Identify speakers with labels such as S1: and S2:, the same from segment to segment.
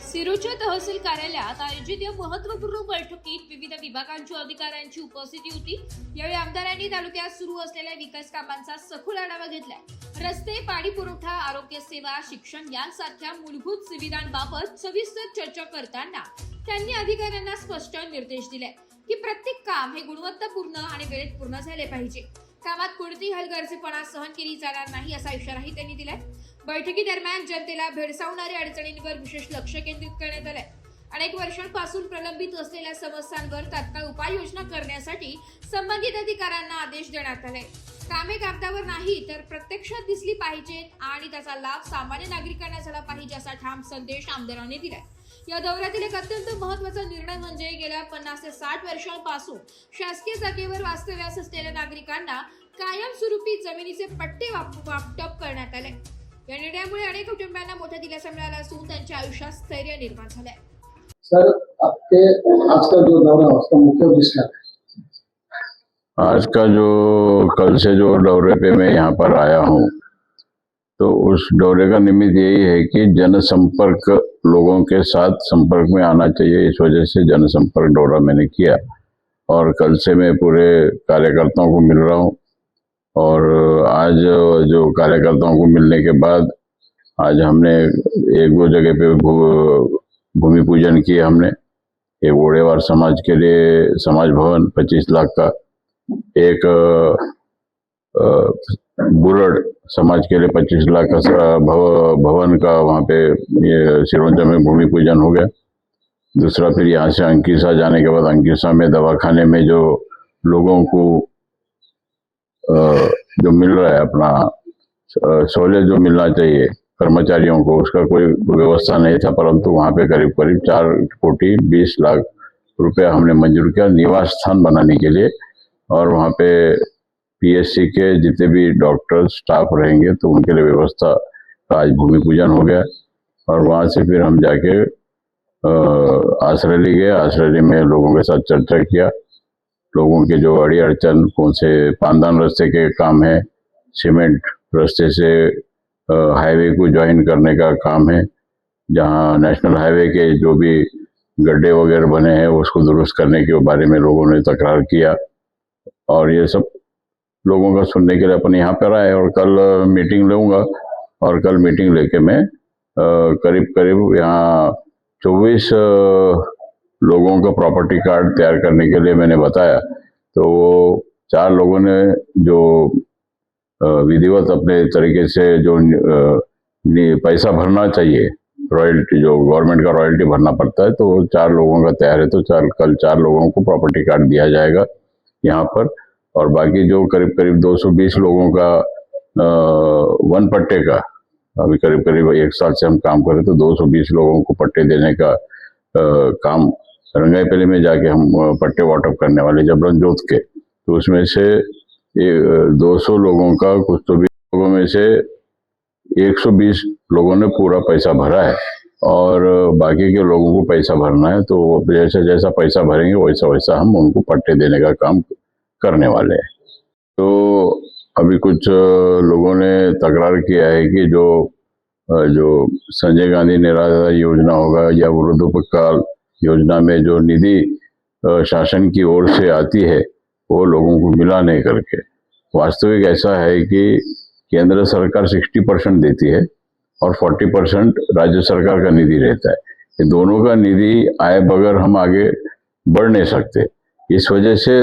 S1: सिरोच्या तहसील कार्यालयात आयोजित या महत्त्वपूर्ण बैठकीत विविध विभागांच्या अधिकाऱ्यांची उपस्थिती होती। यावेळी आमदारांनी तालुक्यात सुरू असलेल्या विकास कामांचा सखोल आढावा घेतला। रस्ते, पाणी पुरवठा, आरोग्य सेवा, शिक्षण यांसारख्या मूलभूत सुविधांबाबत सविस्तर चर्चा करताना त्यांनी अधिकाऱ्यांना स्पष्ट निर्देश दिले की प्रत्येक काम हे गुणवत्तापूर्ण आणि वेळेत पूर्ण झाले पाहिजे। कामात कोणतीही हलगर्जीपणा सहन केली जाणार नाही असा इशाराही त्यांनी दिलाय। बैठकीदरम्यान जनतेला भेडसावणाऱ्या अडचणींवर विशेष लक्ष केंद्रित करण्यात आले। अनेक वर्षांपासून प्रलंबित असलेल्या समस्यांवर तात्काळ उपाययोजना करण्यासाठी संबंधित अधिकाऱ्यांना आदेश देण्यात आले। कामे कागदावर नाही तर प्रत्यक्षात दिसली पाहिजेत आणि त्याचा लाभ सामान्य नागरिकांना झाला पाहिजे असा ठाम संदेश आमदारांनी दिलाय। या दौऱ्यातील एक अत्यंत महत्त्वाचा निर्णय म्हणजे गेल्या 50 ते 60 वर्षांपासून शासकीय जागेवर वास्तव्यास असलेल्या नागरिकांना कायमस्वरूपी जमिनीचे पट्टे वाटप करण्यात आले। या निर्णयामुळे अनेक कुटुंबांना मोठा दिलासा मिळाला असून त्यांच्या आयुष्यात स्थैर्य निर्माण झाले।
S2: सर, आपके आज का जो दौरा उसका मुख्य उद्देश्य है?
S3: आज का जो कल से जो दौरे पे मैं यहाँ पर आया हूँ, तो उस दौरे का निमित्त यही है कि जनसंपर्क, लोगों के साथ संपर्क में आना चाहिए। इस वजह से जनसंपर्क दौरा मैंने किया और कल से मैं पूरे कार्यकर्ताओं को मिल रहा हूँ। और आज जो कार्यकर्ताओं को मिलने के बाद आज हमने एक दो जगह पे भूमि पूजन किया। हमने एक ओड़ेवार समाज के लिए समाज भवन 25 लाख का, एक बुरड़ समाज के लिए 25 लाख का भवन का वहाँ पे ये सिरोंचा में भूमि पूजन हो गया। दूसरा फिर यहाँ से अंकिसा जाने के बाद अंकिसा में दवाखाने में जो लोगों को जो मिल रहा है अपना सहूलियत जो मिलना चाहिए कर्मचारियों को, उसका कोई व्यवस्था नहीं था, परंतु वहाँ पे करीब 4,20,00,000 रुपया हमने मंजूर किया निवास स्थान बनाने के लिए। और वहाँ पे पीएचसी के जितने भी डॉक्टर स्टाफ रहेंगे तो उनके लिए व्यवस्था का आज भूमि पूजन हो गया। और वहाँ से फिर हम जाके आसरली गए। आसरली में लोगों के साथ चर्चा किया। लोगों के जो अड़ी अड़चन, कौन से पानदान रास्ते के काम है, सीमेंट रास्ते से हाईवे को ज्वाइन करने का काम है, जहाँ नेशनल हाईवे के जो भी गड्ढे वगैरह बने हैं उसको दुरुस्त करने के बारे में लोगों ने तकरार किया। और ये सब लोगों का सुनने के लिए अपन यहाँ पर आए और कल मीटिंग लूँगा। और कल मीटिंग लेके मैं करीब यहाँ 24 लोगों का प्रॉपर्टी कार्ड तैयार करने के लिए मैंने बताया। तो वो 4 लोगों ने जो विधिवत अपने तरीके से जो पैसा भरना चाहिए, रॉयल्टी जो गवर्नमेंट का रॉयल्टी भरना पड़ता है, तो 4 लोगों का तैयार है। तो कल 4 लोगों को प्रॉपर्टी कार्ड दिया जाएगा यहाँ पर। और बाकी जो करीब 220 लोगों का वन पट्टे का अभी करीब 1 साल से हम काम कर रहे, तो 220 लोगों को पट्टे देने का काम रंगाईपल्ली में जाके हम पट्टे वाटअप करने वाले जबरन जोत के। तो उसमें से 200 लोगों का, कुछ तो 20 लोगों में से 120 लोगों ने पूरा पैसा भरा है और बाकी के लोगों को पैसा भरना है। तो जैसा पैसा भरेंगे वैसा हम उनको पट्टे देने का काम करने वाले हैं। तो अभी कुछ लोगों ने तकरार किया है कि जो संजय गांधी निराधार योजना होगा या वृद्धोपकाल योजना में जो निधि शासन की ओर से आती है वो लोगों को मिला नहीं करके। वास्तविक ऐसा है कि केंद्र सरकार 60% देती है और 40% राज्य सरकार का निधि रहता है। ये दोनों का निधि आए बगैर हम आगे बढ़ नहीं सकते। इस वजह से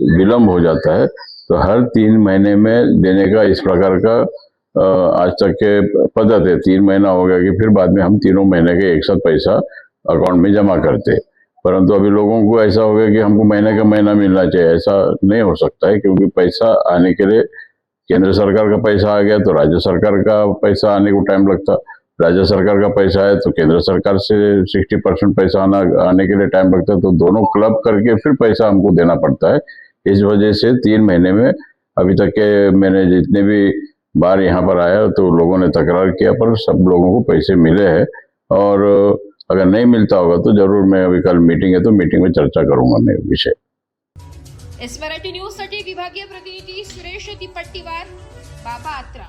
S3: विलम्ब हो जाता है। तो हर 3 महीने में देने का इस प्रकार का आज तक के पद्धत है। 3 महीना हो गया कि फिर बाद में हम 3 महीने के एक साथ पैसा अकाउंट में जमा करते। परंतु अभी लोगों को ऐसा हो गया कि हमको महीने का महीना मिलना चाहिए। ऐसा नहीं हो सकता है, क्योंकि पैसा आने के लिए केंद्र सरकार का पैसा आ गया तो राज्य सरकार का पैसा आने को टाइम लगता। राज्य सरकार का पैसा है तो केंद्र सरकार से 60% पैसा आने के लिए टाइम लगता है। तो दोनों क्लब करके फिर पैसा हमको देना पड़ता है। इस वजह से 3 महीने में अभी तक के मैंने जितने भी बार यहाँ पर आया तो लोगों ने तकरार किया, पर सब लोगों को पैसे मिले हैं। और अगर नहीं मिलता होगा तो जरूर मैं अभी कल मीटिंग है तो मीटिंग में चर्चा करूंगा मैं विषय।
S1: एस मराठी न्यूज साठी विभागीय प्रतिनिधी सुरेश तिपट्टीवार, बाबा आत्रा।